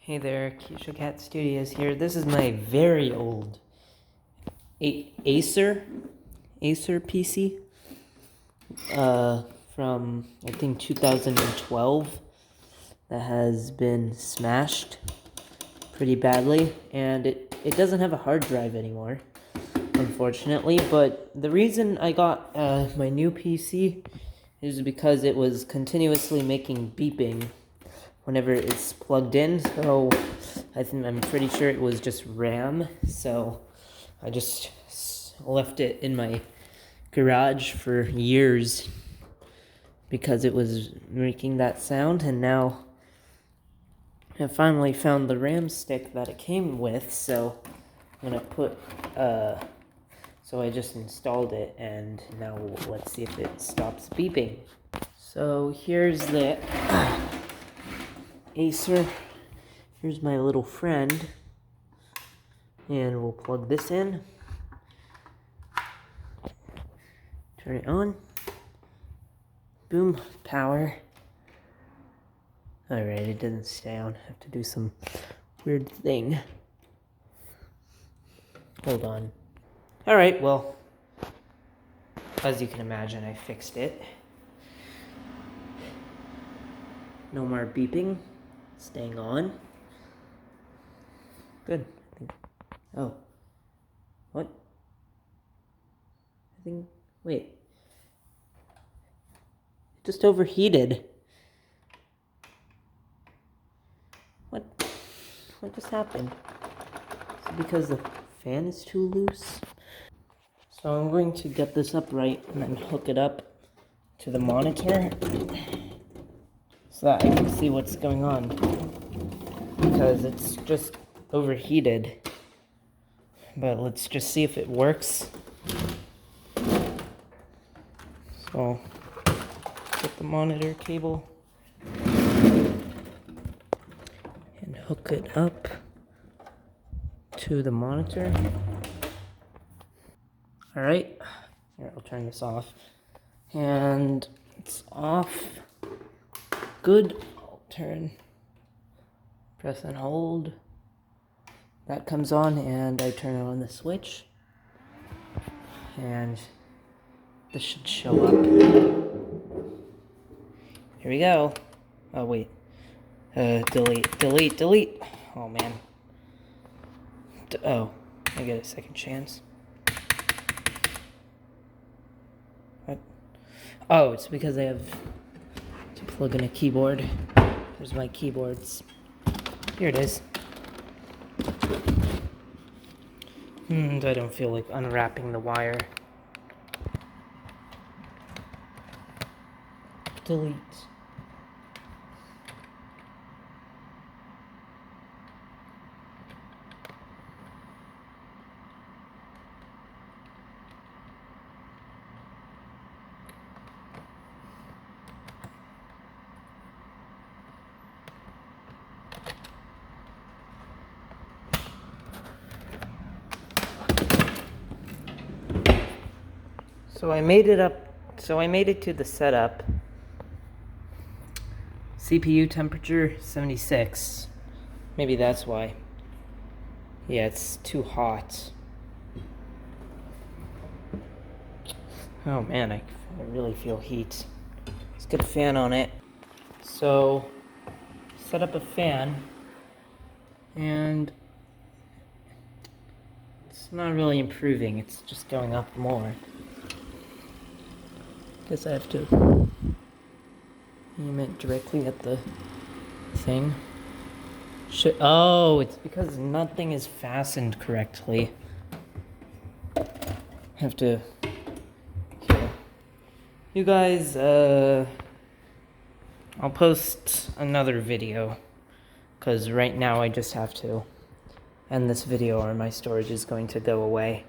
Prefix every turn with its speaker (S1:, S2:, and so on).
S1: Hey there, Keisha Cat Studios here. This is my very old acer PC from I think 2012 that has been smashed pretty badly, and it doesn't have a hard drive anymore, unfortunately. But the reason I got my new PC is because it was continuously making beeping whenever it's plugged in, so I'm pretty sure it was just RAM, so I just left it in my garage for years because it was making that sound, and now I finally found the RAM stick that it came with, so I'm gonna so I just installed it, and now let's see if it stops beeping. So here's the Acer. Here's my little friend, and we'll plug this in, turn it on, boom, power. Alright, it didn't stay on. I have to do some weird thing. Hold on. Alright, well, as you can imagine, I fixed it. No more beeping, staying on. Good. Oh. What? Wait. It just overheated. What just happened? Is it because the fan is too loose? So I'm going to get this upright and then hook it up to the monitor so that I can see what's going on, because it's just overheated. But let's just see if it works. So get the monitor cable and hook it up to the monitor. Alright, here, I'll turn this off. And it's off. Good. I'll press and hold. That comes on, and I turn on the switch. And this should show up. Here we go. Oh, wait. Delete. Oh, man. Oh, I get a second chance. What? Oh, it's because I have to plug in a keyboard. There's my keyboards. Here it is. I don't feel like unwrapping the wire. Delete. So I made it to the setup. CPU temperature 76. Maybe that's why. Yeah, it's too hot. Oh man, I really feel heat. Let's get a fan on it. So, set up a fan, and it's not really improving, it's just going up more. Guess I have to aim it directly at the thing. Oh, it's because nothing is fastened correctly. I have to... Here. You guys, I'll post another video, because right now I just have to end this video or my storage is going to go away.